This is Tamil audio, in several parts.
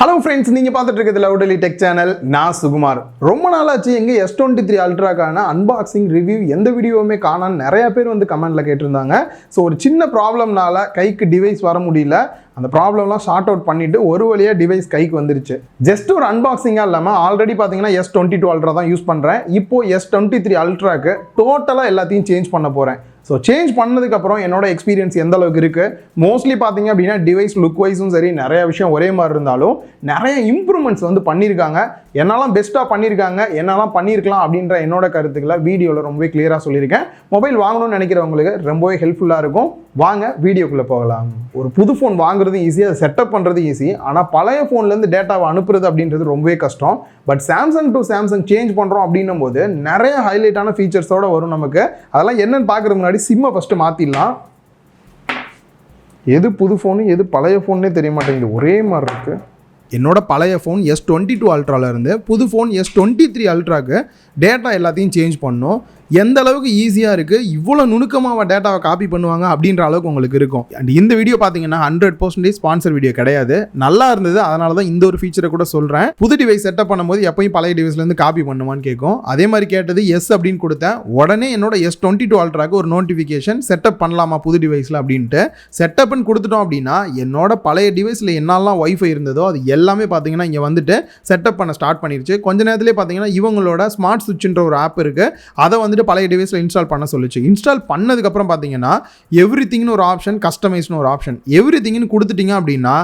ஹலோ ஃப்ரெண்ட்ஸ், நீங்கள் பார்த்துட்டு இருக்கிறது லவுடலி டெக் சேனல். நான் சுகுமார். ரொம்ப நாளாச்சு எங்கே S23 அல்ட்ராக்கான அன்பாக்சிங் ரிவ்யூ எந்த வீடியோவுமே காணான்னு நிறையா பேர் வந்து கமெண்ட்டில் கேட்டிருந்தாங்க. ஸோ ஒரு சின்ன ப்ராப்ளம்னால கைக்கு டிவைஸ் வர முடியல. அந்த ப்ராப்ளம்லாம் ஷார்ட் அவுட் பண்ணிவிட்டு ஒரு வழியாக டிவைஸ் கைக்கு வந்துருச்சு. ஜஸ்ட் ஒரு அன்பாக்சிங்காக இல்லாமல் ஆல்ரெடி பார்த்தீங்கன்னா S22 அல்ட்ரா தான் யூஸ் பண்ணுறேன். இப்போது S23 அல்ட்ராக்கு டோட்டலாக எல்லாத்தையும் சேஞ்ச் பண்ண போகிறேன். ஸோ சேஞ்ச் பண்ணதுக்கப்புறம் என்னோட எக்ஸ்பீரியன்ஸ் எந்த அளவுக்கு இருக்குது, மோஸ்ட்லி பார்த்தீங்க அப்படின்னா டிவைஸ் லுக் வைஸும் சரி நிறைய விஷயம் ஒரே மாதிரி இருந்தாலும் நிறைய இம்ப்ரூவ்மெண்ட்ஸ் வந்து பண்ணியிருக்காங்க. என்னெல்லாம் பெஸ்ட்டாக பண்ணியிருக்காங்க, என்னெல்லாம் பண்ணியிருக்கலாம் அப்படின்ற என்னோட கருத்துக்களை வீடியோவில் ரொம்பவே கிளியராக சொல்லியிருக்கேன். மொபைல் வாங்கணும்னு நினைக்கிறவங்களுக்கு ரொம்பவே ஹெல்ப்ஃபுல்லாக இருக்கும். வாங்க வீடியோக்குள்ளே போகலாம். ஒரு புது ஃபோன் வாங்குறது ஈஸி, அதை செட்டப் பண்ணுறது ஈஸி. ஆனால் பழைய ஃபோன்லேருந்து டேட்டாவை அனுப்புறது அப்படின்றது ரொம்பவே கஷ்டம். But Samsung to Samsung change பண்ணுறோம் அப்படின்னும் போது நிறைய ஹைலைட்டான ஃபீச்சர்ஸோடு வரும் நமக்கு. அதெல்லாம் என்னென்னு பார்க்குறதுக்கு முன்னாடி சிம்மை ஃபஸ்ட்டு மாற்றிடலாம். எது புது ஃபோனு எது பழைய ஃபோன்னே தெரிய மாட்டேங்குது, ஒரே மாதிரி இருக்குது. என்னோட பழைய ஃபோன் S22 அல்ட்ராவிலேருந்து புது ஃபோன் S23 அல்ட்ராக்கு டேட்டா எல்லாத்தையும் சேஞ்ச் பண்ணோம். எந்த அளவுக்கு ஈஸியாக இருக்குது, இவ்வளோ நுணுக்கமாக டேட்டாவை காப்பி பண்ணுவாங்க அப்படின்ற அளவுக்கு உங்களுக்கு இருக்கும். அண்ட் இந்த வீடியோ பார்த்தீங்கன்னா 100% ஸ்பான்சர் வீடியோ கிடையாது, நல்லா இருந்தது, அதனால தான் இந்த ஒரு ஃபீச்சரை கூட சொல்கிறேன். புது டிவைஸ் செட்டப் பண்ணும்போது எப்பயும் பழைய டிவைஸ்லேருந்து காப்பி பண்ணுவான்னு கேட்கும். அதே மாதிரி கேட்டது எஸ் அப்படின்னு கொடுத்தேன். உடனே என்னோட S22 அல்ட்ராக்கு ஒரு நோட்டிஃபிகேஷன், செட்டப் பண்ணலாமா புது டிவைஸில் அப்படின்ட்டு. செட்டப்னு கொடுத்துட்டோம் அப்படின்னா என்னோட பழைய டிவைஸில் என்னெல்லாம் ஒய்ஃபை இருந்ததோ அது எல்லாமே பார்த்தீங்கன்னா இங்கே வந்துட்டு செட்டப் பண்ண ஸ்டார்ட் பண்ணிருச்சு. கொஞ்ச நேரத்திலே பார்த்தீங்கன்னா இவங்களோட ஸ்மார்ட் சுவிட்ச்ன்ற ஒரு ஆப் இருக்குது, அதை வந்துட்டு பழைய டிவைஸில் இன்ஸ்டால் பண்ண சொல்லிச்சு. இன்ஸ்டால் பண்ணதுக்கப்புறம் பார்த்தீங்கன்னா எவ்ரி திங்னு ஒரு ஆப்ஷன், கஸ்டமைஸ்னு ஒரு ஆப்ஷன். எவ்ரி திங்னு கொடுத்துட்டீங்க அப்படின்னா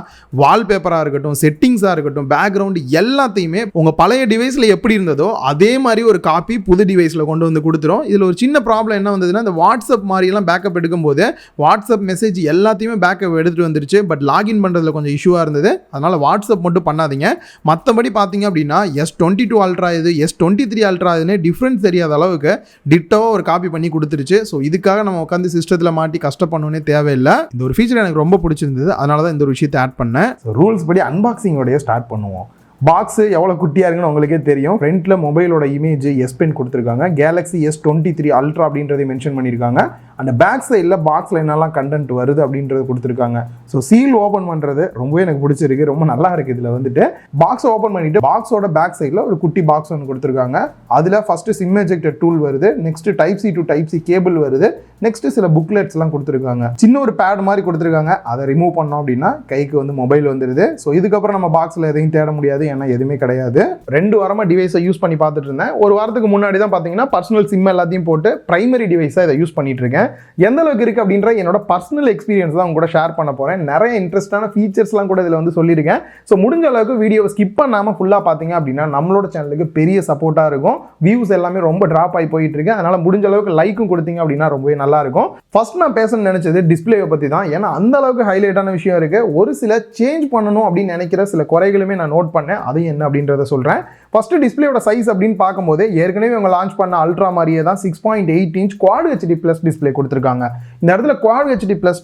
வால்பேப்பராக இருக்கட்டும், செட்டிங்ஸாக இருக்கட்டும், பேக்ரவுண்டு எல்லாத்தையுமே உங்கள் பழைய டிவைஸில் எப்படி இருந்ததோ அதே மாதிரி ஒரு காப்பி புது டிவைஸில் கொண்டு வந்து கொடுத்துரும். இதில் ஒரு சின்ன ப்ராப்ளம் என்ன வந்ததுன்னா, இந்த வாட்ஸ்அப் மாதிரியெல்லாம் பேக்கப் எடுக்கும்போது வாட்ஸ்அப் மெசேஜ் எல்லாத்தையுமே பேக்கப் எடுத்துகிட்டு வந்துருச்சு. பட் லாகின் பண்ணுறதுல கொஞ்சம் இஷ்யூவாக இருந்தது. அதனால் வாட்ஸ்அப் மட்டும் பண்ணாதீங்க. மற்றபடி பார்த்தீங்க அப்படின்னா S22 அல்ட்ரா இது S23 அல்ட்ரா இதுன்னு டிஃப்ரென்ஸ் தெரியாத அளவுக்கு டிட்டோவாக ஒரு காப்பி பண்ணி கொடுத்துருச்சு. ஸோ இதுக்காக நம்ம உட்காந்து சிஸ்டத்தில் மாட்டி கஷ்டப்படணுன்னே தேவையில்லை. இந்த ஒரு ஃபீச்சர் எனக்கு ரொம்ப பிடிச்சிருந்தது, அதனால தான் இந்த ஒரு விஷயத்தை ஆட் பண்ணேன். ஸோ ரூல்ஸ் படி அன்பாக்சிங்கோடைய ஸ்டார்ட் பண்ணுவோம். பாக்ஸு எவ்வளோ குட்டியாக இருக்குன்னு உங்களுக்கே தெரியும். ஃப்ரண்ட்டில் மொபைலோட இமேஜ் S Pen கொடுத்துருக்காங்க. கேலக்ஸி S23 அல்ட்ரா அப்படின்றதை மென்ஷன் பண்ணியிருக்காங்க. அந்த பேக் சைடில் பாக்ஸில் என்னெல்லாம் கண்டென்ட் வருது அப்படின்றது கொடுத்துருக்காங்க. ஸோ சீல் ஓப்பன் பண்ணுறது ரொம்பவே எனக்கு பிடிச்சிருக்கு, ரொம்ப நல்லா இருக்குது. இதில் வந்துட்டு பாக்ஸை ஓப்பன் பண்ணிவிட்டு பாக்ஸோட பேக் சைடில் ஒரு குட்டி பாக்ஸ் ஒன்று கொடுத்துருக்காங்க. அதில் ஃபஸ்ட்டு சிம் எஜெக்டர் டூல் வருது, next type C to type C cable வருது, நெக்ஸ்ட்டு சில புக்லெட்ஸ்லாம் கொடுத்துருக்காங்க. சின்ன ஒரு பேட் மாதிரி கொடுத்துருக்காங்க, அதை ரிமூவ் பண்ணோம் அப்படின்னா கைக்கு வந்து மொபைல் வந்துடுது. ஸோ இதுக்கப்புறம் நம்ம பாக்ஸில் எதையும் தேட முடியாது, ஏன்னா எதுவுமே கிடையாது. 2 வாரமாக டிவைஸை யூஸ் பண்ணி பார்த்துட்டு இருந்தேன். ஒரு வாரத்துக்கு முன்னாடி தான் பார்த்தீங்கன்னா பர்சனல் சிம் எல்லாத்தையும் போட்டு பிரைமரி டிவைஸாக இதை யூஸ் பண்ணிட்டு இருக்கேன். எந்த அளவுக்கு இருக்குது அப்படின்ற என்னோட பர்சனல் எக்ஸ்பீரியன்ஸ் தான் கூட ஷேர் பண்ண போகிறேன். நிறைய இன்ட்ரெஸ்டான ஃபீச்சர்ஸ்லாம் கூட இதில் வந்து சொல்லியிருக்கேன். ஸோ முடிஞ்ச அளவுக்கு வீடியோவை ஸ்கிப் பண்ணாமல் ஃபுல்லாக பார்த்தீங்க அப்படின்னா நம்மளோட சேனலுக்கு பெரிய சப்போர்ட்டாக இருக்கும். வியூஸ் எல்லாமே ரொம்ப ட்ராப் ஆகி போயிட்டு இருக்கு. அதனால் முடிஞ்ச அளவுக்கு லைக்கும் கொடுத்தீங்க அப்படின்னா ரொம்பவே நல்லா இருக்கும். ஃபர்ஸ்ட் நான் பேசணும்னு நினைச்சது டிஸ்பிளேவை பற்றி தான். ஏன்னா அந்த அளவுக்கு ஹைலைட்டான விஷயம் இருக்குது. ஒரு சில சேஞ்ச் பண்ணணும் அப்படின்னு நினைக்கிற சில குறைகளுமே நான் நோட் பண்ணேன், அதையும் என்ன அப்படின்றத சொல்கிறேன். ஃபர்ஸ்ட் டிஸ்பிளேயோட சைஸ் அப்படின்னு பார்க்கும்போது ஏற்கனவே அவங்க லான்ச் பண்ண அல்ட்ரா மாதிரியே தான் 6.8 inch Quad HD Plus display கொடுத்துருக்காங்க. இந்த இடத்துல Quad HD Plus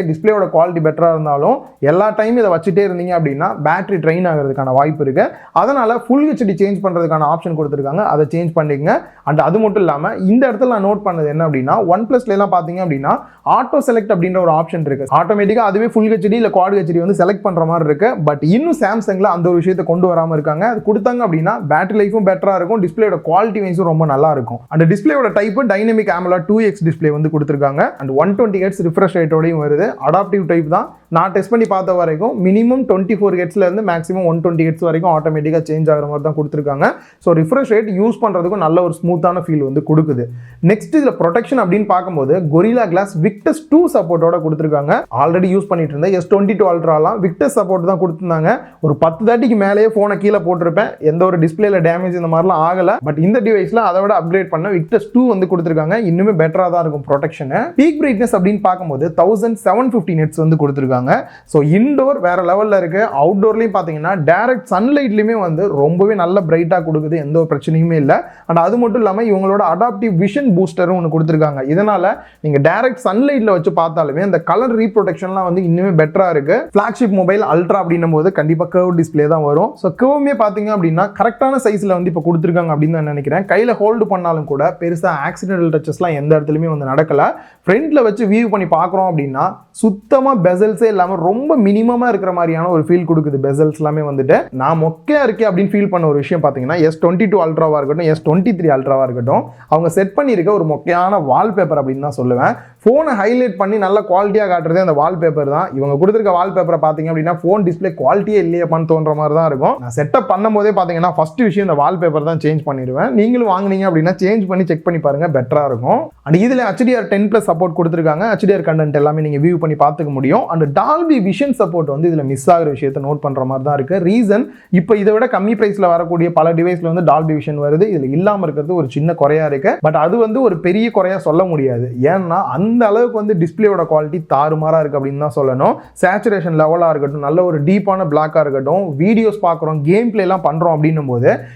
டிஸ்பிளேயோட குவாலிட்டி பெட்டராக இருந்தாலும் எல்லா டைமும் இதை வச்சுட்டே இருந்தீங்க அப்படின்னா பேட்டரி ட்ரெயின் ஆகிறதுக்கான வாய்ப்பு இருக்குது. அதனால் ஃபுல் HD சேஞ்ச் பண்ணுறதுக்கான ஆப்ஷன் கொடுத்துருக்காங்க, அதை சேஞ்ச் பண்ணிக்கங்க. அண்ட் அது மட்டும் இல்லாமல் இந்த இடத்துல நான் நோட் பண்ணது என்ன அப்படின்னா, OnePlusலாம் பார்த்தீங்க அப்படின்னா ஆட்டோ செலக்ட் அப்படின்ற ஒரு ஆப்ஷன் இருக்குது. ஆட்டோமேட்டிக்காக அதுவே ஃபுல் HD இல்லை Quad HD வந்து செலக்ட் பண்ணுற மாதிரி இருக்குது. பட் இன்னும் சாம்சங்கில் அந்த ஒரு விஷயத்தை கொண்டு வராமல் இருக்காங்க. அது கொடுத்தாங்க அப்படின்னா பேட்டரி லைஃபும் பெட்டராக இருக்கும், டிஸ்பிளேயோட குவாலிட்டி வைஸும் ரொம்ப நல்லா இருக்கும். அந்த டிஸ்பிளேயோட type dynamic AMOLED 2X display வந்து கொடுத்துருக்காங்க. அண்ட் 120 Hz ரிஃப்ரெஷ் ரேட்டோடையும் வருது. அடாப்டிவ் டைப் தான். நான் டெஸ்ட் பண்ணி பார்த்த வரைக்கும் மினிமம் 24 Hz இருந்து மேக்ஸிமம் 120 Hz வரைக்கும் ஆட்டோமேட்டிக்காக சேஞ்ச் ஆகிற மாதிரி தான் கொடுத்துருக்காங்க. ஸோ ரிஃப்ரெஷ் ரேட் யூஸ் பண்ணுறதுக்கும் நல்ல ஒரு ஸ்மூத்தான ஃபீல் வந்து கொடுக்குது. நெக்ஸ்ட் இதில் ப்ரொடெக்ஷன் அப்படின்னு பார்க்கும்போது Gorilla Glass Victus 2 சப்போர்ட்டோட கொடுத்துருக்காங்க. ஆல்ரெடி யூஸ் பண்ணிட்டு இருந்த S22 அல்ட்ராலாம் Victus சப்போர்ட் தான் கொடுத்துருந்தாங்க. ஒரு 10 தாட்டிக்கு மேலேயே ஃபோனை கீழே போட்டிருப்பேன், எந்த ஒரு டிஸ்பிளேல டேமேஜ் இந்த மாதிரிலாம் ஆகலை. பட் இந்த டிவைஸில் அதை விட அப்கிரேட் பண்ண Victus 2 வந்து கொடுத்துருக்காங்க. இன்னுமே பெட்டராக தான் இருக்கும் ப்ரொடெக்ஷன். பீக் பிரைட்னஸ் அப்படின்னு பார்க்கும்போது 1750 nits வந்து கொடுத்துருக்காங்க. ஸோ இன்டோர் வேற லெவலில் இருக்கு. அவுட்டோர்லையும் பார்த்தீங்கன்னா டைரக்ட் சன்லைட்லையுமே வந்து ரொம்பவே நல்ல பிரைட்டாக கொடுக்குது, எந்த ஒரு பிரச்சனையுமே இல்லை. அண்ட் அது மட்டும் இல்லாமல் இவங்களோட அடாப்டிவ் விஷன் பூஸ்டரும் ஒன்று கொடுத்துருக்காங்க. இதனால நீங்கள் டைரக்ட் சன்லைட்டில் வச்சு பார்த்தாலுமே அந்த கலர் ரீப்ரொடெக்ஷன்லாம் வந்து இன்னுமே பெட்டராக இருக்கு. ஃபிளாக்ஷிப் மொபைல் அல்ட்ரா அப்படின்னும் போது கண்டிப்பாக கர்வ் டிஸ்பிளே தான் வரும். ஸோ கர்வுமே பார்த்தீங்க அப்படின்னா கரெக்ட் கரெக்டான சைஸில் வந்து இப்போ கொடுத்துருக்காங்க அப்படின்னு நான் நினைக்கிறேன். கையில் ஹோல்டு பண்ணாலும் கூட பெருசாக ஆக்சிடென்டல் டச்சஸ்லாம் எந்த இடத்துலையுமே வந்து நடக்கலை. ஃப்ரண்ட்டில் வச்சு வியூ பண்ணி பார்க்குறோம் அப்படின்னா சுத்தமாக பெசல்ஸே இல்லாமல் ரொம்ப மினிமமாக இருக்கிற மாதிரியான ஒரு ஃபீல் கொடுக்குது. பெசல்ஸ் எல்லாமே வந்துட்டு நான் மொக்கையாக இருக்கேன் அப்படின்னு ஃபீல் பண்ண ஒரு விஷயம் பார்த்தீங்கன்னா S22 அல்ட்ராவாக இருக்கட்டும், S23 அல்ட்ராவாக இருக்கட்டும், அவங்க செட் பண்ணியிருக்க ஒரு மொக்கையான வால்பேப்பர் அப்படின்னு தான் சொல்லுவேன். ஃபோனை ஹைலைட் பண்ணி நல்ல குவாலிட்டியாக காட்டுறதே அந்த வால்பேப்பர் தான். இவங்க கொடுத்துருக்க வால்பேப்பரை பார்த்தீங்க அப்படின்னா ஃபோன் டிஸ்பிளே குவாலிட்டியே இல்லையப்பான்னு தோன்ற மாதிரி தான் இருக்கும். நான் செட்டப் பண்ணும் போதே பார்த்தீங்கன்னா ஃபர்ஸ்ட் விஷயம் இந்த வால்பேப்பர் தான் சேஞ்ச் பண்ணிடுவேன். நீங்களும் வாங்குனீங்க அப்படின்னா சேஞ்ச் பண்ணி செக் பண்ணி பாருங்க, பெட்டராக இருக்கும். அண்ட் இதில் HDR10+ சப்போர்ட் கொடுத்துருக்காங்க. HDR கண்டென்ட் எல்லாமே நீங்கள் வியூ பண்ணி பார்த்துக்க முடியும். அண்ட் டால்பி விஷன் சப்போர்ட் வந்து இதில் மிஸ் ஆகிற விஷயத்தை நோட் பண்ணுற மாதிரி தான் இருக்குது. ரீசன் இப்போ இதை விட கம்மி ப்ரைஸில் வரக்கூடிய பல டிவைஸில் வந்து டால்பி விஷன் வருது. இதில் இல்லாமல் இருக்கிறது ஒரு சின்ன குறையாக இருக்குது. பட் அது வந்து ஒரு பெரிய குறையாக சொல்ல முடியாது. ஏன்னா அந்த அளவுக்கு வந்து டிஸ்பிளேயோட குவாலிட்டி தாறுமாறாக இருக்குது அப்படின்னு தான் சொல்லணும். சேச்சுரேஷன் லெவலாக இருக்கட்டும், நல்ல ஒரு டீப்பான பிளாக்காக இருக்கட்டும், வீடியோஸ் பார்க்குறோம், கேம் பிளேலாம் பண்ணுறோம் அப்படின்னும் போது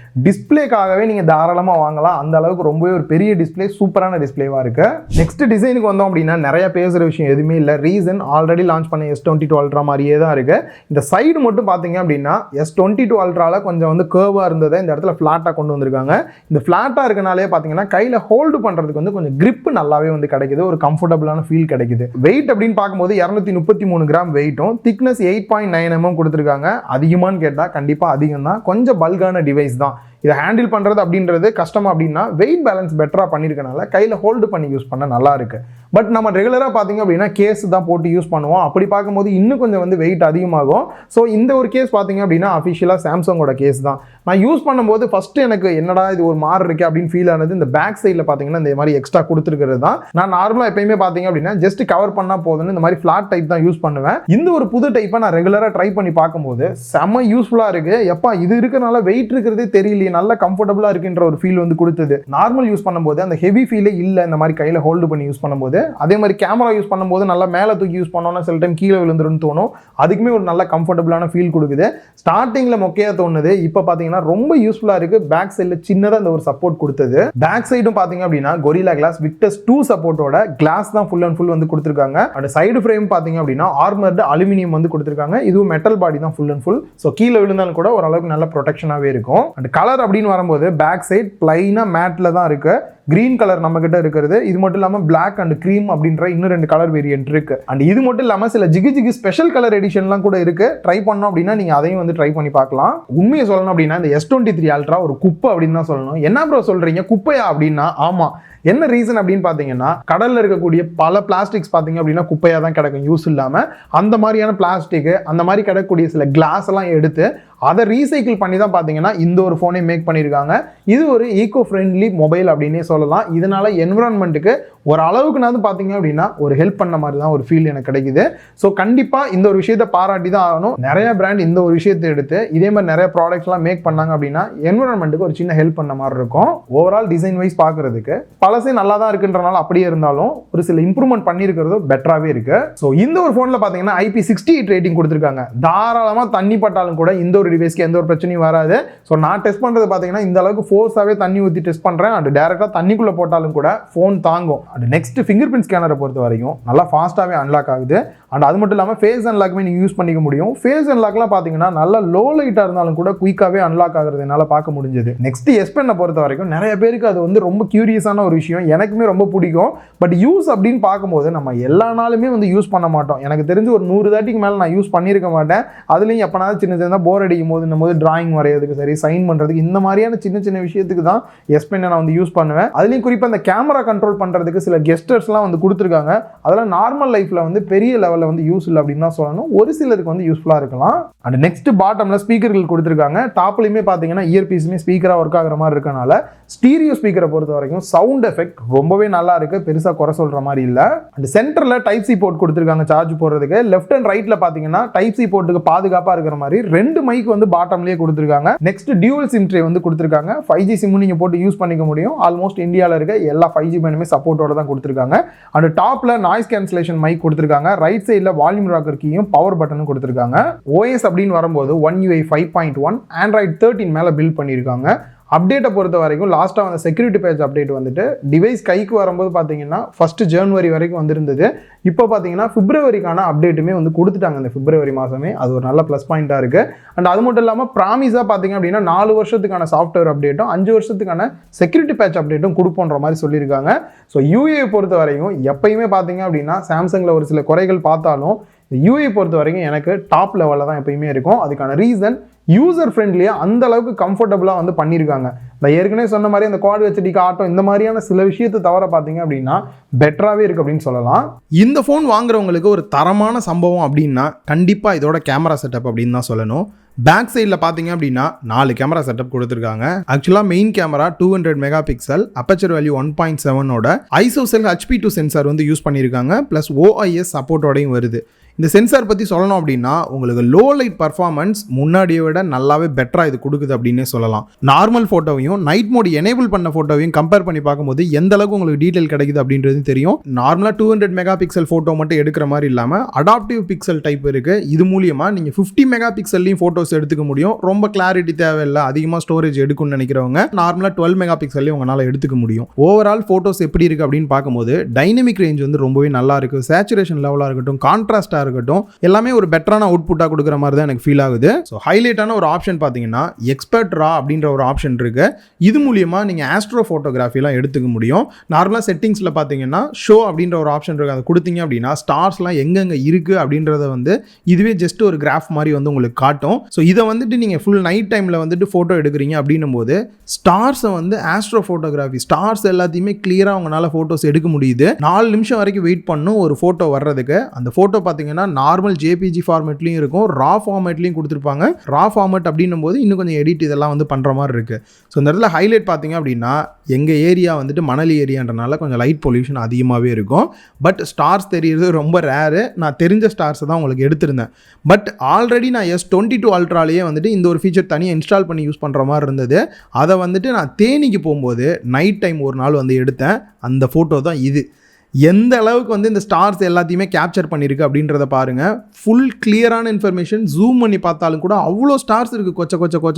டிஸ்பிளேக்காகவே நீங்கள் தாராளமாக வாங்கலாம். அந்த அளவுக்கு ரொம்பவே ஒரு பெரிய டிஸ்பிளே, சூப்பரான டிஸ்பிளேவாக இருக்கு. நெக்ஸ்ட் டிசைனுக்கு வந்தோம் அப்படின்னா நிறைய பேசுகிற விஷயம் எதுவுமே இல்லை. ரீசன் ஆல்ரெடி லான்ச் பண்ண S22 அல்ட்ரா மாதிரியே தான் இருக்கு. இந்த சைடு மட்டும் பார்த்தீங்க அப்படின்னா S22 அல்ட்ரால கொஞ்சம் வந்து கர்வாக இருந்ததை இந்த இடத்துல ஃப்ளாட்டாக கொண்டு வந்திருக்காங்க. இந்த ஃப்ளாட்டாக இருக்கனாலே பார்த்தீங்கன்னா கையில் ஹோல்டு பண்ணுறதுக்கு வந்து கொஞ்சம் grip நல்லாவே வந்து கிடைக்குது, ஒரு கம்ஃபர்டபுளான ஃபீல் கிடைக்குது. வெயிட் அப்படின்னு பார்க்கும்போது 233 கிராம் வெயிட்டும், திக்னஸ் 8.9 mm கொடுத்துருக்காங்க. அதிகமானு கேட்டால் கண்டிப்பாக அதிகம் தான். கொஞ்சம் பல்கான டிவைஸ் தான். இதை ஹேண்டில் பண்ணுறது அப்படின்றது கஷ்டம் அப்படின்னா வெயிட் பேலன்ஸ் பெட்டராக பண்ணியிருக்கனால கையில் ஹோல்டு பண்ணி யூஸ் பண்ண நல்லா இருக்கு. பட் நம்ம ரெகுலராக பார்த்தீங்க அப்படின்னா கேஸ் தான் போட்டு யூஸ் பண்ணுவோம். அப்படி பார்க்கும்போது இன்னும் கொஞ்சம் வந்து வெயிட் அதிகமாகும். ஸோ இந்த ஒரு கேஸ் பார்த்தீங்க அப்படின்னா அஃபிஷியலாக சாம்சங்கோட கேஸ் தான். நான் யூஸ் பண்ணும்போது ஃபஸ்ட்டு எனக்கு என்னடா இது ஒரு மாறு இருக்கு அப்படின்னு ஃபீல் ஆனது இந்த பேக் சைடில் பார்த்தீங்கன்னா இந்த மாதிரி எக்ஸ்ட்ரா கொடுத்துருக்கிறது தான். நான் நார்மலாக எப்பயுமே பார்த்தீங்க அப்படின்னா ஜஸ்ட் கவர் பண்ணால் போதுன்னு இந்த மாதிரி ஃப்ளாட் டைப் தான் யூஸ் பண்ணுவேன். இந்த ஒரு புது டைப்பை நான் ரெகுலராக ட்ரை பண்ணி பார்க்கும்போது செம்ம யூஸ்ஃபுல்லாக இருக்குது. எப்பா இது இருக்கிறனால வெயிட் இருக்கிறதே தெரியலையே, நல்ல கம்ஃபர்டபுளாக இருக்குன்ற ஒரு ஃபீல் வந்து கொடுத்தது. நார்மல் யூஸ் பண்ணும்போது அந்த ஹெவி ஃபீலே இல்லை இந்த மாதிரி கையில் ஹோல்டு பண்ணி யூஸ் பண்ணும்போது. அதே மாதிரி கேமரா யூஸ் பண்ணும்போது நல்லா மேலே தூக்கி யூஸ் பண்ணோன்னா சில டைம் கீழே விழுந்துருன்னு தோணும். அதுக்குமே ஒரு நல்ல கம்ஃபர்டபுளான ஃபீல் கொடுக்குது. ஸ்டார்டிங்கில் மொக்கையாக தோணுது, இப்போ பார்த்தீங்கன்னா ரொம்ப யூஸ்ஃபுல்லாக இருக்குது. பேக் சைடில் சின்னதாக இந்த ஒரு சப்போர்ட் கொடுத்தது. பேக் சைடும் பார்த்தீங்க அப்படின்னா கொரில்லா கிளாஸ் விக்டஸ் 2 சப்போர்ட்டோட கிளாஸ் தான் ஃபுல் அண்ட் ஃபுல் வந்து கொடுத்துருக்காங்க. அந்த சைடு ஃப்ரேம் பார்த்தீங்க அப்படின்னா ஆர்மர்டு அலுமினியம் வந்து கொடுத்துருக்காங்க. இதுவும் மெட்டல் பாடி தான் ஃபுல் அண்ட் ஃபுல். ஸோ கீழே விழுந்தாலும் கூட ஓரளவுக்கு நல்ல ப்ரொடெக்ஷனாகவே இருக்கும். அண்ட் கலர் அப்படின்னு வரும்போது பேக் சைட் பிளைனா மேட்ல தான் இருக்கு. கிரீன் கலர் நம்ம கிட்ட இருக்கிறது. இது மட்டும் இல்லாமல் பிளாக் அண்ட் கிரீம் அப்படின்ற இன்னும் 2 கலர் வேரியன்ட் இருக்கு. அண்ட் இது மட்டும் இல்லாமல் சில ஜிகி ஜிகி ஸ்பெஷல் கலர் எடிஷன்லாம் கூட இருக்கு. ட்ரை பண்ணோம் அப்படின்னா நீங்க அதையும் வந்து ட்ரை பண்ணி பார்க்கலாம். உண்மையை சொல்லணும் அப்படின்னா இந்த S23 அல்ட்ரா ஒரு குப்பை அப்படின்னு தான் சொல்லணும். என்ன ப்ரோ சொல்றீங்க, குப்பையா அப்படின்னா? ஆமா. என்ன ரீசன் அப்படின்னு பார்த்தீங்கன்னா கடலில் இருக்கக்கூடிய பல பிளாஸ்டிக்ஸ் பார்த்தீங்க அப்படின்னா குப்பையாக தான் கிடக்கும் யூஸ் இல்லாமல். அந்த மாதிரியான பிளாஸ்டிக்கு, அந்த மாதிரி கிடக்கக்கூடிய சில கிளாஸ் எல்லாம் எடுத்து அதை ரீசைக்கிள் பண்ணி தான் பார்த்தீங்கன்னா இந்த ஒரு ஃபோனை மேக் பண்ணியிருக்காங்க. இது ஒரு ஈகோ ஃப்ரெண்ட்லி மொபைல் அப்படின்னே சொல்லலாம். இதனால என்விரான்மெண்ட்டுக்கு ஒரு அளவுக்குனாவது பார்த்தீங்க அப்படின்னா ஒரு ஹெல்ப் பண்ண மாதிரி தான் ஒரு ஃபீல் எனக்கு கிடைக்குது. ஸோ கண்டிப்பாக இந்த ஒரு விஷயத்தை பாராட்டி தான் ஆகணும். நிறைய பிராண்ட் இந்த ஒரு விஷயத்தை எடுத்து இதே மாதிரி நிறைய ப்ராடக்ட்ஸ்லாம் மேக் பண்ணாங்க அப்படின்னா என்விரான்மெண்ட்டுக்கு ஒரு சின்ன ஹெல்ப் பண்ண மாதிரி இருக்கும். ஓவரால் டிசைன் வைஸ் பார்க்கறதுக்கு பழசே நல்லா தான் இருக்குன்றனால அப்படியே இருந்தாலும் ஒரு சில இம்ப்ரூவ்மெண்ட் பண்ணியிருக்கிறது பெட்டராகவே இருக்கு. ஸோ இந்த ஒரு ஃபோனில் பார்த்தீங்கன்னா IP68 ரேட்டிங் கொடுத்துருக்காங்க. தாராளமாக தண்ணி பட்டாலும் கூட இந்த ஒரு டிவைஸ்க்கு எந்த ஒரு பிரச்சனையும் வராது. ஸோ நான் டெஸ்ட் பண்ணுறது பார்த்தீங்கன்னா இந்த அளவுக்கு ஃபோர்ஸாகவே தண்ணி ஊற்றி டெஸ்ட் பண்ணுறேன். அண்ட் டேரெக்டாக தண்ணிக்குள்ளே போட்டாலும் கூட ஃபோன் தாங்கும். அண்ட் நெக்ஸ்ட் ஃபிங்கர் பிரிண்ட் ஸ்கேனரை பொறுத்த வரைக்கும் நல்லா ஃபாஸ்ட்டாகவே அன்லாக் ஆகுது. அண்ட் அது மட்டும் இல்லாமல் ஃபேஸ் அன்லாக்குமே நீங்கள் யூஸ் பண்ணிக்க முடியும். ஃபேஸ் அன்லாக்லாம் பார்த்தீங்கன்னா நல்லா லோ லைட்டாக இருந்தாலும் கூட குயிக்காகவே அன்லாக் ஆகிறது என்னால் பார்க்க முடிஞ்சது. நெக்ஸ்ட் எஸ் பென்னை பொறுத்த வரைக்கும் நிறைய பேருக்கு அது வந்து ரொம்ப கியூரியஸான ஒரு விஷயம். எனக்குமே ரொம்ப பிடிக்கும். பட் யூஸ் அப்படின்னு பார்க்கும்போது நம்ம எல்லா நாளுமே வந்து யூஸ் பண்ண மாட்டோம். எனக்கு தெரிஞ்சு ஒரு 100 தாட்டிக்கு மேலே நான் யூஸ் பண்ணியிருக்க மாட்டேன். அதுலேயும் எப்போனாலும் சின்ன சின்னதாக போர் அடிக்கும் போது இந்த போது டிராயிங் வரைகிறதுக்கு சரி, சைன் பண்ணுறதுக்கு, இந்த மாதிரியான சின்ன சின்ன விஷயத்துக்கு தான் எஸ் பென்னை நான் வந்து யூஸ் பண்ணுவேன். அதுலேயும் குறிப்பாக அந்த கேமரா கண்ட்ரோல் பண்ணுறதுக்கு சில கெஸ்டர்ஸ்லாம் வந்து கொடுத்துருக்காங்க. அதெல்லாம் நார்மல் லைஃப்பில் வந்து பெரிய லெவலில் வந்து யூஸ் இல்லை அப்படின்னு தான் சொல்லணும். ஒரு சிலருக்கு வந்து யூஸ்ஃபுல்லாக இருக்கலாம். அண்ட் நெக்ஸ்ட் பாட்டமில் ஸ்பீக்கர்கள் கொடுத்துருக்காங்க. டாப்லையுமே பார்த்தீங்கன்னா இயர்பீஸுமே ஸ்பீக்கராக ஒர்க் ஆகிற மாதிரி இருக்கனால ஸ்டீரியோ ஸ்பீக்கரை பொறுத்த வரைக்கும் சவுண்ட் எஃபெக்ட் ரொம்பவே நல்லா இருக்கு. பெருசாக குறை சொல்கிற மாதிரி இல்லை. அண்ட் சென்டரில் டைப் சி போர்ட் கொடுத்துருக்காங்க சார்ஜ் போடுறதுக்கு. லெஃப்ட் அண்ட் ரைட்டில் பார்த்தீங்கன்னா டைப் சி போர்ட்டுக்கு பாதுகாப்பாக இருக்கிற மாதிரி 2 மைக் வந்து பாட்டம்லேயே கொடுத்துருக்காங்க. நெக்ஸ்ட் டியூவல் சிம் ட்ரே வந்து கொடுத்துருக்காங்க. 5G சிம் நீங்கள் போட்டு யூஸ் பண்ணிக்க முடியும். ஆல்மோஸ்ட் இந்தியாவில் இருக்க எல்லா 5G பேண்டுமே சப்போர்ட்டோட தான் கொடுத்துருக்காங்க. அண்ட் டாப்பில் நாய்ஸ் கேன்சலேஷன் மைக் கொடுத்துருக்காங்க. ரைட் சைடில் வால்யூம் ராக்கர் கீயும் பவர் பட்டனும் கொடுத்துருக்காங்க. OS அப்படின்னு வரும்போது One UI 5.1 Android 13 மேலே பில்ட் பண்ணியிருக்காங்க. அப்டேட்டை பொறுத்த வரைக்கும் லாஸ்ட்டாக வந்த செக்யூரிட்டி பேட்ச் அப்டேட் வந்துட்டு டிவைஸ் கைக்கு வரும்போது பார்த்தீங்கன்னா ஃபர்ஸ்ட் ஜனவரி வரைக்கும் வந்திருந்தது. இப்போ பார்த்தீங்கன்னா பிப்ரவரிக்கான அப்டேட்டுமே வந்து கொடுத்துட்டாங்க இந்த பிப்ரவரி மாதமே. அது ஒரு நல்ல ப்ளஸ் பாயிண்ட்டாக இருக்குது. அண்ட் அது மட்டும் இல்லாமல் ப்ராமிஸாக பார்த்தீங்க அப்படின்னா 4 வருஷத்துக்கான சாஃப்ட்வேர் அப்டேட்டும் 5 வருஷத்துக்கான செக்யூரிட்டி பேட்ச் அப்டேட்டும் கொடுப்போன்ற மாதிரி சொல்லியிருக்காங்க. ஸோ யூஏ பொறுத்த வரைக்கும் எப்பயுமே பார்த்தீங்க அப்படின்னா சாம்சங்கில் ஒரு சில குறைகள் பார்த்தாலும் யூஏ பொறுத்த வரைக்கும் எனக்கு டாப் லெவலில் தான் எப்பயுமே இருக்கும். அதுக்கான ரீசன் யூசர் ஃப்ரெண்ட்லியாக அந்த அளவுக்கு கம்ஃபர்டபுளாக வந்து பண்ணியிருக்காங்க. நான் ஏற்கனவே சொன்ன மாதிரி அந்த குவாட் ஹெச்டி ஆட்டோ இந்த மாதிரியான சில விஷயத்தை தவிர பார்த்தீங்க அப்படின்னா பெட்டராகவே இருக்குது அப்படின்னு சொல்லலாம். இந்த ஃபோன் வாங்குறவங்களுக்கு ஒரு தரமான சம்பவம் அப்படின்னா கண்டிப்பாக இதோட கேமரா செட்டப் அப்படின்னு தான் சொல்லணும். பேக் சைடில் பார்த்தீங்க அப்படின்னா 4 கேமரா செட்டப் கொடுத்துருக்காங்க. ஆக்சுவலாக main camera 200 megapixel, aperture value 1.7ஓட ஐசோசெல் HP2 சென்சார் வந்து யூஸ் பண்ணியிருக்காங்க. ப்ளஸ் OIS சப்போர்ட்டோடையும் வருது. இந்த சென்சார் பற்றி சொல்லணும் அப்படின்னா உங்களுக்கு லோ லைட் பர்ஃபார்மன்ஸ் முன்னாடியை விட நல்லாவே பெட்டராக இது கொடுக்குது அப்படின்னே சொல்லலாம். நார்மல் ஃபோட்டோவையும் நைட் மோட் எனேபிள் பண்ண ஃபோட்டோவையும் கம்பேர் பண்ணி பார்க்கும்போது எந்த அளவுக்கு உங்களுக்கு டீட்டெயில் கிடைக்குது அப்படின்றது தெரியும். நார்மலாக 200 மெகா பிக்சல் ஃபோட்டோ மட்டும் எடுக்கிற மாதிரி இல்லாமல் அடாப்டிவ் பிக்சல் டைப் இருக்குது. இது மூலியமாக நீங்கள் 50 மெகா பிக்சல்லையும் ஃபோட்டோஸ் எடுத்துக்க முடியும். ரொம்ப கிளாரிட்டி தேவையில்லை, அதிகமாக ஸ்டோரேஜ் எடுக்கும்னு நினைக்கிறவங்க நார்மலாக 12 மெகா பிக்சல்லையும் உங்களால் எடுத்துக்க முடியும். ஓவரால் ஃபோட்டோஸ் எப்படி இருக்குது அப்படின்னு பார்க்கும்போது டைனமிக் ரேஞ்ச் வந்து ரொம்பவே நல்லா இருக்குது. சேச்சுரேஷன் லெவலாக இருக்கட்டும், கான்ட்ராஸ்டாக இருக்கட்டும், எல்லாமே ஒரு பெட்டரான அவுட்புட்டாக கொடுக்குற மாதிரி தான் எனக்கு ஃபீல் ஆகுது. ஸோ ஹைலைட்டான ஒரு ஆப்ஷன் பார்த்தீங்கன்னா எக்ஸ்பர்ட் ரா அப்படின்ற ஒரு ஆப்ஷன் இருக்கு. இது மூலியமா நீங்கள் ஆஸ்ட்ரோ ஃபோட்டோகிராஃபிலாம் எடுத்துக்க முடியும். நார்மலாக செட்டிங்ஸில் பார்த்தீங்கன்னா ஷோ அப்படின்ற ஒரு ஆப்ஷன் இருக்குது. அதை கொடுத்தீங்க அப்படின்னா ஸ்டார்ஸ்லாம் எங்கெங்கே இருக்குது அப்படின்றத வந்து இதுவே ஜஸ்ட் ஒரு கிராஃப் மாதிரி வந்து உங்களுக்கு காட்டும். ஸோ இதை வந்துட்டு நீங்கள் ஃபுல் நைட் டைமில் வந்துட்டு ஃபோட்டோ எடுக்கிறீங்க அப்படின்னும் போது ஸ்டார்ஸை வந்து ஆஸ்ட்ரோ ஃபோட்டோகிராஃபி ஸ்டார்ஸ் எல்லாத்தையுமே கிளியராக உங்களால் ஃபோட்டோஸ் எடுக்க முடியுது. 4 நிமிஷம் வரைக்கும் வெயிட் பண்ணும் ஒரு ஃபோட்டோ வர்றதுக்கு. அந்த ஃபோட்டோ பார்த்தீங்கன்னா நார்மல் JPG ஃபார்மேட்லையும் இருக்கும், ரா ஃபார்மேட்லையும் கொடுத்துருப்பாங்க. ரா ஃபார்மேட் அப்படின்னும் போது இன்னும் கொஞ்சம் எடிட் இதெல்லாம் வந்து பண்ணுற மாதிரி இருக்குது. ஸோ இந்த இடத்துல ஹைலைட் பார்த்தீங்க அப்படின்னா எங்கள் ஏரியா வந்துட்டு மணலி ஏரியான்றனால கொஞ்சம் லைட் பொல்யூஷன் அதிகமாகவே இருக்கும். பட் ஸ்டார்ஸ் தெரியுறது ரொம்ப ரேரு. நான் தெரிஞ்ச ஸ்டார்ஸை தான் உங்களுக்கு எடுத்திருந்தேன். பட் ஆல்ரெடி நான் S22 அல்ட்ராலேயே வந்துட்டு இந்த ஒரு ஃபீச்சர் தனியாக இன்ஸ்டால் பண்ணி யூஸ் பண்ணுற மாதிரி இருந்தது. அதை வந்துட்டு நான் தேனிக்கு போகும்போது நைட் டைம் ஒரு நாள் வந்து எடுத்தேன். அந்த ஃபோட்டோ தான் இது. எந்த அளவுக்கு வந்து இந்த ஸ்டார்ஸ் எல்லாத்தையுமே கேப்சர் பண்ணியிருக்கு அப்படின்றத பாருங்கள். ஃபுல் கிளியரான இன்ஃபர்மேஷன். ஜூம் பண்ணி பார்த்தாலும் கூட அவ்வளோ ஸ்டார்ஸ் இருக்குது.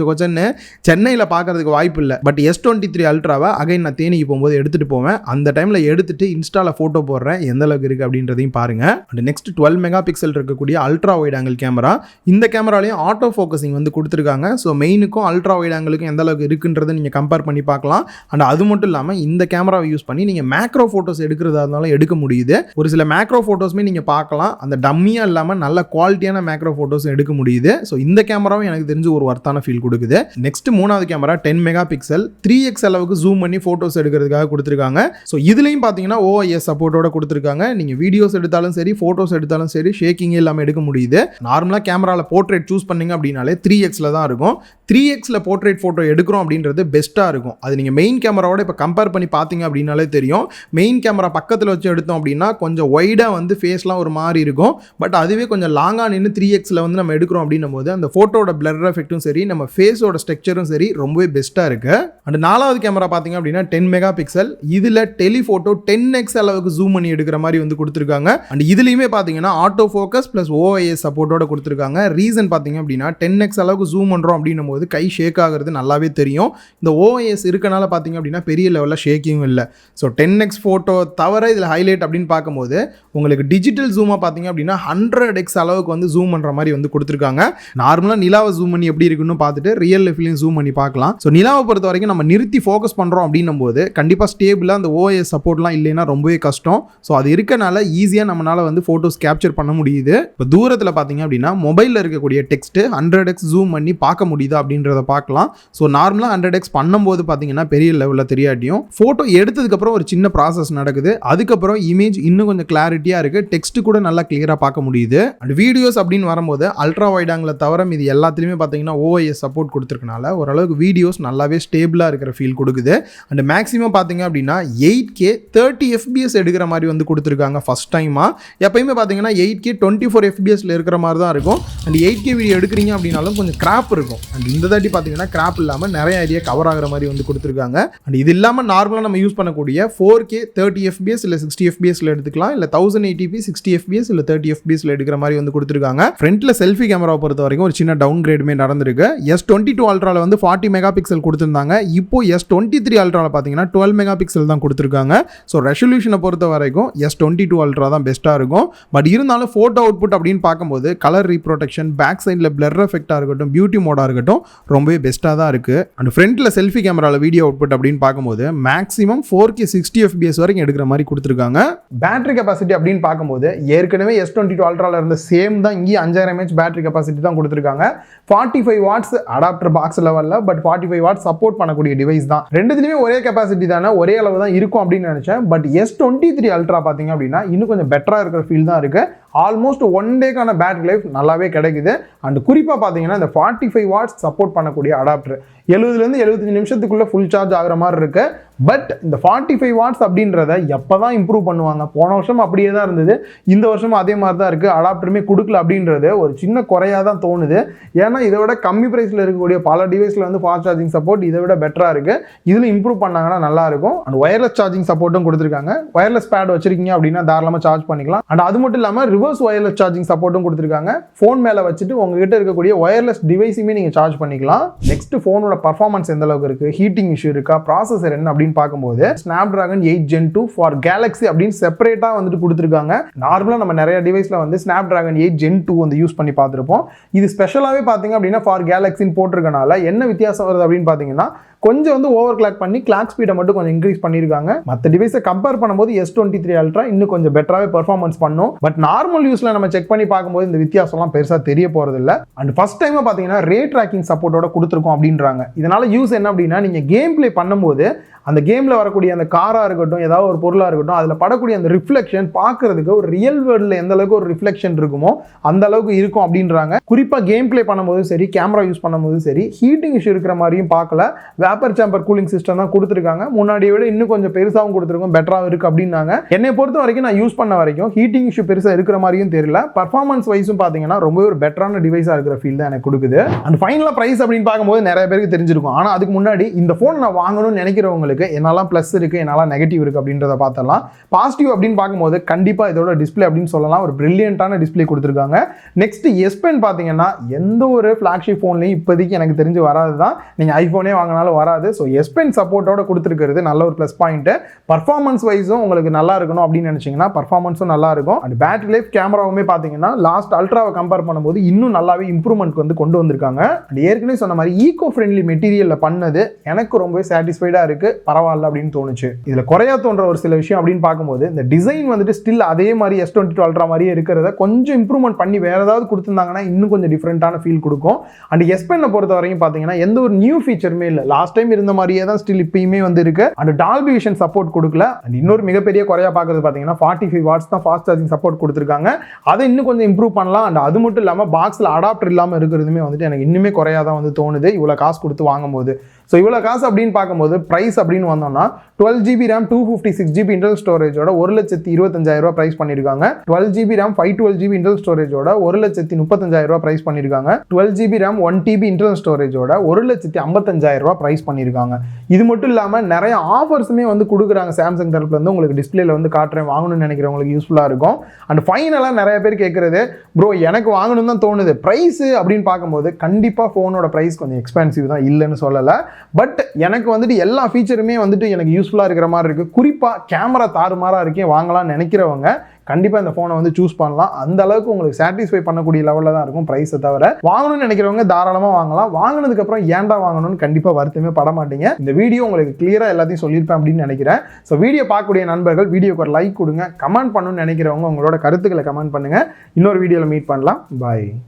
கொச்சன்னு சென்னையில் பார்க்கறதுக்கு வாய்ப்பு இல்லை. பட் S23 அல்ட்ராவை அகைன் நான் தேனிக்கு போகும்போது எடுத்துகிட்டு போவேன். அந்த டைமில் எடுத்துகிட்டு இன்ஸ்டாவில் ஃபோட்டோ போடுறேன். எந்த அளவுக்கு இருக்குது அப்படின்றதையும் பாருங்கள். அண்ட் நெக்ஸ்ட் 12 மெகா பிக்சல் இருக்கக்கூடிய அல்ட்ரா வைட் ஆங்கிள் கேமரா. இந்த கேமராலையும் ஆட்டோ ஃபோக்கஸிங் வந்து கொடுத்துருக்காங்க. ஸோ மெயினுக்கும் அல்ட்ரா வைட் ஆங்கிளுக்கும் எந்த அளவுக்கு இருக்குன்றதை நீங்கள் கம்பேர் பண்ணி பார்க்கலாம். அண்ட் அது மட்டும் இல்லாமல் இந்த கேமராவை யூஸ் பண்ணி நீங்கள் மேக்ரோ ஃபோட்டோஸ் எடுக்கிறதா இருந்தாலும் எடுக்க முடியுது. ஒரு சில மேக்ரோ போட்டோஸ்மே நீங்க பார்க்கலாம். அந்த டம்மியா இல்லாம நல்ல குவாலிட்டியான மேக்ரோ போட்டோஸ் எடுக்க முடியுது. ஸோ இந்த கேமராவும் எனக்கு தெரிஞ்சு ஒரு வர்த்தான ஃபீல் கொடுக்குது. நெக்ஸ்ட் 3வது கேமரா 10 மெகா பிக்சல் 3x அளவுக்கு ஜூம் பண்ணி போட்டோஸ் எடுக்கிறதுக்காக கொடுத்துருக்காங்க. ஸோ இதுலையும் பார்த்தீங்கன்னா OIS சப்போர்ட்டோட கொடுத்துருக்காங்க. நீங்க வீடியோஸ் எடுத்தாலும் சரி, போட்டோஸ் எடுத்தாலும் சரி, ஷேக்கிங் இல்லாமல் எடுக்க முடியுது. நார்மலா கேமரால போர்ட்ரேட் சூஸ் பண்ணீங்க அப்படின்னாலே 3xல தான் இருக்கும். 3xல போர்ட்ரேட் போட்டோ எடுக்கிறோம் அப்படின்றது பெஸ்ட்டாக இருக்கும். அது நீங்கள் மெயின் கேமராவோட இப்போ கம்பேர் பண்ணி பார்த்தீங்க அப்படின்னாலே தெரியும். மெயின் கேமரா பக்கத்தில் வச்சு எடுத்தோம் அப்படின்னா கொஞ்சம் வைடாக வந்து ஃபேஸ்லாம் ஒரு மாதிரி இருக்கும். பட் அதுவே கொஞ்சம் லாங்காக நின்று 3xல வந்து நம்ம எடுக்கிறோம் அப்படின்னும் போது அந்த ஃபோட்டோட பிளர் எஃபெக்ட்டும் சரி, நம்ம ஃபேஸோட ஸ்ட்ரக்சரும் சரி ரொம்பவே பெஸ்ட்டாக இருக்குது. அண்ட் 4வது கேமரா பார்த்தீங்க அப்படின்னா 10 மெகா பிக்சல். இதில் டெலிஃபோட்டோ 10x அளவுக்கு ஜூம் பண்ணி எடுக்கிற மாதிரி வந்து கொடுத்துருக்காங்க. அண்ட் இதுலேயுமே பார்த்தீங்கன்னா ஆட்டோ ஃபோக்கஸ் ப்ளஸ் OIS சப்போர்ட்டோட கொடுத்துருக்காங்க. ரீசன் பார்த்தீங்க அப்படின்னா 10x அளவுக்கு ஜூம் பண்ணுறோம் அப்படின்னும் போது கை ஷேக் ஆகிறது நல்லாவே தெரியும். இந்த OIS இருக்கனால பார்த்தீங்க அப்படின்னா பெரிய லெவலில் ஷேக்கிங்கும் இல்லை. ஸோ 10x ஃபோட்டோ தவிர இதில் ஹைலைட் அப்படின்னு பார்க்கும்போது உங்களுக்கு டிஜிட்டல் ஜூமாக பார்த்தீங்க அப்படின்னா 100x அளவுக்கு வந்து ஜூம் பண்ணுற மாதிரி வந்து கொடுத்துருக்காங்க. நார்மலாக நிலாவை ஜூம் பண்ணி எப்படி இருக்குன்னு பார்த்துட்டு ரியல் லைஃப்லையும் ஜூம் பண்ணி பார்க்கலாம். ஸோ நிலாவை பொறுத்த வரைக்கும் நம்ம நிறுத்தி ஃபோக்கஸ் பண்ணுறோம் அப்படின்னும் போது கண்டிப்பாக ஸ்டேபிளாக அந்த OIS சப்போர்ட்லாம் இல்லைன்னா ரொம்பவே கஷ்டம். ஸோ அது இருக்கனால ஈஸியாக நம்மளால் வந்து ஃபோட்டோஸ் கேப்சர் பண்ண முடியுது. இப்போ தூரத்தில் பார்த்தீங்க அப்படின்னா மொபைலில் இருக்கக்கூடிய டெக்ஸ்ட்டு 100x ஜூம் பண்ணி பார்க்க முடியுதா அப்படின்றத பார்க்கலாம். ஸோ நார்மலாக 100x பண்ணும்போது பார்த்தீங்கன்னா பெரிய லெவலில் தெரியாட்டியும் ஃபோட்டோ எடுத்ததுக்கப்புறம் ஒரு சின்ன ப்ராசஸ் நடக்குது. அதுக்கப்புறம் இமேஜ் இன்னும் கொஞ்சம் கிளாரிட்டியாக இருக்குது. டெக்ஸ்ட் கூட நல்லா கிளியராக பார்க்க முடியுது. அண்ட் வீடியோஸ் அப்படின்னு வரும்போது அல்ட்ரா வைட் ஆங்கிள் தவிர இது எல்லாத்துலேயுமே பார்த்தீங்கன்னா OIS சப்போர்ட் கொடுத்துருக்கனால ஓரளவுக்கு வீடியோஸ் நல்லாவே ஸ்டேபிளாக இருக்கிற ஃபீல் கொடுக்குது. அண்ட் மேக்ஸிமம் பார்த்தீங்க அப்படின்னா 8K 30 FPS எடுக்கிற மாதிரி வந்து கொடுத்துருக்காங்க ஃபர்ஸ்ட் டைமாக. எப்பயுமே பார்த்தீங்கன்னா 8K 24 FPSல இருக்கிற மாதிரி தான் இருக்கும். அண்ட் 8K வீடியோ எடுக்கிறீங்க அப்படின்னாலும் கொஞ்சம் கிராப் இருக்கும். அண்ட் இந்த தாட்டி பார்த்தீங்கன்னா கிராப் இல்லாமல் நிறைய ஏரியா கவர் ஆகிற மாதிரி வந்து கொடுத்துருக்காங்க. அண்ட் இது இல்லாமல் நார்மலாக நம்ம யூஸ் பண்ணக்கூடிய 4K 30 FPS இல்லை 60 fpsல எடுத்துக்கலாம், இல்லை 1080p 60 fps இல்லை 30 fpsல எடுக்கிற மாதிரி வந்து கொடுத்துருக்காங்க. ஃப்ரண்ட்ல செல்ஃபி கேமரா பொறுத்த வரைக்கும் ஒரு சின்ன டவுன் கிரேடுமே நடந்திருக்கு. S22 அல்ட்ரால வந்து 40 மெகா பிக்சல் கொடுத்துருந்தாங்க. இப்போ S23 அல்ட்ரால பார்த்தீங்கன்னா 12 மெகா பிக்சல் தான் கொடுத்துருக்காங்க. ஸோ ரெசல்யூஷனை பொறுத்த வரைக்கும் S22 அல்ட்ரா தான் பெஸ்ட்டாக இருக்கும். பட் இருந்தாலும் ஃபோட்டோ அவுட்புட் அப்படின்னு பார்க்கும்போது கலர் ரீப்ரொடெக்ஷன், பேக் சைடில் பிளர் எஃபெக்டாக இருக்கட்டும், பியூட்டி மோடாக இருக்கட்டும், ரொம்பவே பெஸ்ட்டாக தான் இருக்குது. அண்ட் ஃப்ரண்ட்டில் செல்ஃபி கேமராவில் வீடியோ அவுட்புட் அப்படின்னு பார்க்கும்போது மேக்ஸிமம் 4K 60 fps வரைக்கும் எடுக்கிற மாதிரி கொடுத்துருக்காங்க. பேட்டரி கெப்பாசிட்டி அப்படின்னு பார்க்கும்போது ஏற்கனவே S22 அல்ட்ரால இருந்த சேம் தான் இங்கே 5000 mAh பேட்டரி கெப்பாசிட்டி தான் கொடுத்துருக்காங்க. 45 வாட்ஸ் அடாப்டர் பாக்ஸ் லெவலில், பட் 45 வாட்ஸ் சப்போர்ட் பண்ணக்கூடிய டிவைஸ் தான். ரெண்டுத்துலையுமே ஒரே கெப்பாசிட்டி தானே, ஒரே அளவு தான் இருக்கும் அப்படின்னு நினைச்சேன். பட் S23 அல்ட்ரா பார்த்தீங்க அப்படின்னா இன்னும் கொஞ்சம் பெட்டராக இருக்கிற ஃபீல் தான் இருக்குது. ஆல்மோஸ்ட் 1 டேக்கான பேட்டரி லைஃப் நல்லாவே கிடைக்குது. அண்ட் குறிப்பாக பார்த்தீங்கன்னா இந்த 45 வாட்ஸ் சப்போர்ட் பண்ணக்கூடிய அடாப்டர் 70லேருந்து 75 நிமிஷத்துக்குள்ள ஃபுல் சார்ஜ் ஆகிற மாதிரி இருக்கு. பட் இந்த 45 வாட்ஸ் அப்படின்றத எப்போ தான் இம்ப்ரூவ் பண்ணுவாங்க? போன வருஷம் அப்படியே தான் இருந்தது, இந்த வருஷமும் அதே மாதிரி தான் இருக்குது. அடாப்டருமே கொடுக்கல அப்படின்றது ஒரு சின்ன குறையாக தான் தோணுது. ஏன்னா இதை விட கம்மி ப்ரைஸில் இருக்கக்கூடிய பல டிவைஸில் வந்து ஃபாஸ்ட் சார்ஜிங் சப்போர்ட் இதை விட பெட்டராக இருக்குது. இதில் இம்ப்ரூவ் பண்ணாங்கன்னா நல்லாயிருக்கும். அண்ட் ஒயர்லெஸ் சார்ஜிங் சப்போர்ட்டும் கொடுத்துருக்காங்க. ஒயர்லெஸ் பேட் வச்சிருக்கீங்க அப்படின்னா தாராளமாக சார்ஜ் பண்ணிக்கலாம். அண்ட் அது மட்டும் இல்லாமல் ரிவர்ஸ் ஒயர்லெஸ் சார்ஜிங் சப்போர்ட்டும் கொடுத்துருக்காங்க. ஃபோன் மேலே வச்சுட்டு உங்ககிட்ட இருக்கக்கூடிய ஒயர்லெஸ் டிவைஸுமே நீங்கள் சார்ஜ் பண்ணிக்கலாம். நெக்ஸ்ட் ஃபோனோட பர்ஃபார்மன்ஸ் எந்த அளவுக்கு இருக்குது, ஹீட்டிங் இஷ்யூ இருக்கா, ப்ராசஸர் என்ன அப்படின்னு பார்க்கும்போது Snapdragon 8 Gen 2 ஃபார் Galaxy அப்படின்னு செப்பரேட்டாக வந்துட்டு கொடுத்துருக்காங்க. நார்மலாக நம்ம நிறைய டிவைஸில் வந்து Snapdragon 8 Gen 2 வந்து யூஸ் பண்ணி பார்த்துருப்போம். இது ஸ்பெஷலாகவே பார்த்தீங்க அப்படின்னா ஃபார் Galaxyன்னு போட்டிருக்கனால என்ன வித்தியாசம் வருது அப்படின்னு பார்த்தீங்கன்னா கொஞ்சம் வந்து ஓவர் கிளாக் பண்ணி கிளாக் ஸ்பீடை மட்டும் கொஞ்சம் இன்க்ரீஸ் பண்ணியிருக்காங்க. மற்ற டிவைஸை கம்பேர் பண்ணும்போது S23 அல்ட்ரா இன்னும் கொஞ்சம் பெட்டராகவே பெர்ஃபார்மன்ஸ் பண்ணும். பட் நார்மல் யூஸில் நம்ம செக் பண்ணி பார்க்கும்போது இந்த வித்தியாசம்லாம் பெருசாக தெரிய போகிறது இல்லை. அண்ட் ஃபர்ஸ்ட் டைமாக பார்த்தீங்கன்னா ரே ட்ராக்கிங் சப்போர்ட்டோட கொடுத்துருக்கோம் அப்படின்றாங்க. இதனால யூஸ் என்ன அப்படின்னா நீங்கள் கேம் பிளே பண்ணும்போது அந்த கேமில் வரக்கூடிய அந்த காராக இருக்கட்டும், ஏதாவது ஒரு பொருளாக இருக்கட்டும், அதில் படக்கூடிய அந்த ரிஃப்ளெக்ஷன் பார்க்கறதுக்கு ஒரு ரியல் வேர்ல்டில் எந்த அளவுக்கு ஒரு ரிஃப்ளெக்ஷன் இருக்குமோ அந்த அளவுக்கு இருக்கும் அப்படின்றாங்க. குறிப்பாக கேம் பிளே பண்ணும்போது சரி, கேமரா யூஸ் பண்ணும்போது சரி, ஹீட்டிங் இஷ்யூ இருக்கிற மாதிரியும் பார்க்கல. வேப்பர் சேம்பர் கூலிங் சிஸ்டம் தான் கொடுத்துருக்காங்க. முன்னாடியை விட இன்னும் கொஞ்சம் பெருசாகவும் கொடுத்துருக்கோம், பெட்டராகவும் இருக்குது அப்படின்னாங்க. என்னை பொறுத்த வரைக்கும் நான் யூஸ் பண்ண வரைக்கும் ஹீட்டிங் இஷ்யூ பெருசாக இருக்கிற மாதிரியும் தெரியல. பர்ஃபார்மன்ஸ் வைஸும் பார்த்தீங்கன்னா ரொம்பவே ஒரு பெட்டரான டிவைஸாக இருக்கிற ஃபீல் தான் எனக்கு கொடுக்குது. அண்ட் ஃபைனலாக ப்ரைஸ் அப்படின்னு பார்க்கும்போது நிறைய பேருக்கு தெரிஞ்சிருக்கும். ஆனால் அதுக்கு முன்னாடி இந்த ஃபோன் நான் வாங்கணும்னு நினைக்கிறவங்களுக்கு என்னெல்லாம் ப்ளஸ் இருக்குது, என்னெல்லாம் நெகட்டிவ் இருக்குது அப்படின்றத பார்த்தலாம். பாசிட்டிவ் அப்படின்னு பார்க்கும்போது கண்டிப்பாக இதோட டிஸ்பிளே அப்படின்னு சொல்லலாம், ஒரு பிரில்லியண்டான டிஸ்பிளே கொடுத்துருக்காங்க. நெக்ஸ்ட் S Pen பார்த்தீங்கன்னா எந்த ஒரு ஃப்ளாக்ஷிப் ஃபோன்லையும் இப்போதைக்கு எனக்கு தெரிஞ்சு வராது தான். நீங்கள் ஐஃபோனே வாங்கினாலும் வராது. ஸோ S Pen சப்போர்ட்டோட கொடுத்துருக்கிறது நல்ல ஒரு ப்ளஸ் பாயிண்ட்டு. பர்ஃபார்மன்ஸ் வைஸும் உங்களுக்கு நல்லா இருக்கணும் அப்படின்னு நினச்சிங்கன்னா பர்ஃபார்மன்ஸும் நல்லா இருக்கும். அண்ட் பேட்டரி லைஃப் கேமராவுமே பார்த்தீங்கன்னா லாஸ்ட் அல்ட்ராவை கம்பேர் பண்ணும்போது இன்னும் நல்லாவே இம்ப்ரூவ்மெண்ட் வந்து கொண்டு வந்திருக்காங்க. அண்ட் ஏற்கனவே சொன்ன மாதிரி ஈகோ ஃப்ரெண்ட்லி மெட்டீரியலில் பண்ணது எனக்கு ரொம்பவே சாட்டிஸ்ஃபைடாக இருக்குது, பரவாயில்ல அப்படின்னு தோணுச்சு. இதுல குறையா தோன்ற ஒரு சில விஷயம் அப்படின்னு பார்க்கும்போது இந்த டிசைன் வந்துட்டு ஸ்டில் அதே மாதிரி S22 அல்ட்ரா மாதிரியே இருக்கிறத கொஞ்சம் இம்ப்ரூவ்மெண்ட் பண்ணி வேற ஏதாவது கொடுத்திருந்தாங்கன்னா இன்னும் கொஞ்சம் டிஃபரெண்டான ஃபீல் கொடுக்கும். அண்ட் S Pen பொறுத்த வரைக்கும் பார்த்தீங்கன்னா எந்த ஒரு நியூ ஃபீச்சருமே இல்லை, லாஸ்ட் டைம் இருந்த மாதிரியே தான் ஸ்டில் இப்பயுமே வந்து இருக்கு. அண்ட் டால்பி விஷன் சப்போர்ட் கொடுக்கல. அண்ட் இன்னொரு மிகப்பெரிய குறையா பார்க்கறது பார்த்தீங்கன்னா 45 வாட்ஸ் தான் ஃபாஸ்ட் சார்ஜிங் சப்போர்ட் கொடுத்துருக்காங்க. அதை இன்னும் கொஞ்சம் இம்ப்ரூவ் பண்ணலாம். அண்ட் அது மட்டும் இல்லாமல் பாக்ஸில் அடாப்டர் இல்லாமல் இருக்கிறதுமே வந்துட்டு எனக்கு இன்னுமே குறையா தான் வந்து தோணுது இவ்வளோ காசு கொடுத்து வாங்கும்போது. ஸோ இவ்வளோ காசு அப்படின்னு பார்க்கும்போது ப்ரைஸ் அப்படின்னு வந்தோம்னா 12GB RAM 256GB internal ஸ்டோரேஜோட 1,25,000 price பண்ணியிருக்காங்க. 12GB RAM 512GB internal ஸ்டோரேஜோட 1,35,000 price பண்ணியிருக்காங்க. 12GB RAM 1TB internal ஸ்டோரேஜோட 1,55,000 price பண்ணியிருக்காங்க. இது மட்டும் இல்லாமல் நிறைய ஆஃபர்ஸுமே வந்து கொடுக்குறாங்க சாம்சங் தரப்புல இருந்து. உங்களுக்கு டிஸ்பிளேல வந்து காட்டுறேன், வாங்கணும்னு நினைக்கிறவங்களுக்கு யூஸ்ஃபுல்லாக இருக்கும். அண்ட் ஃபைனலாக நிறைய பேர் கேட்குறது, ப்ரோ எனக்கு வாங்கணும் தான் தோணுது, ப்ரைஸ் அப்படின்னு பார்க்கும்போது கண்டிப்பாக ஃபோனோட ப்ரைஸ் கொஞ்சம் எக்ஸ்பென்சிவ் தான், இல்லைன்னு சொல்லலை. பட் எனக்கு வந்துட்டு எல்லா ஃபீச்சருமே வந்துட்டு எனக்கு யூஸ்ஃபுல்லாக இருக்கிற மாதிரி இருக்குது. குறிப்பாக கேமரா தாறுமாறாக இருக்கே, வாங்கலாம்னு நினைக்கிறவங்க கண்டிப்பாக இந்த ஃபோனை வந்து சூஸ் பண்ணலாம். அந்த அளவுக்கு உங்களுக்கு சாட்டிஸ்ஃபை பண்ணக்கூடிய லெவலில் தான் இருக்கும் ப்ரைஸை தவிர. வாங்கணும்னு நினைக்கிறவங்க தாராளமாக வாங்கலாம். வாங்கினதுக்கப்புறம் ஏன்டா வாங்கணும்னு கண்டிப்பாக வருத்தமே பட மாட்டீங்க. இந்த வீடியோ உங்களுக்கு கிளியராக எல்லாத்தையும் சொல்லியிருப்பேன் அப்படின்னு நினைக்கிறேன். ஸோ வீடியோ பார்க்கக்கூடிய நண்பர்கள் வீடியோக்கு ஒரு லைக் கொடுங்க, கமெண்ட் பண்ணணும்னு நினைக்கிறவங்க உங்களோட கருத்துக்களை கமெண்ட் பண்ணுங்கள். இன்னொரு வீடியோவில் மீட் பண்ணலாம். பாய்.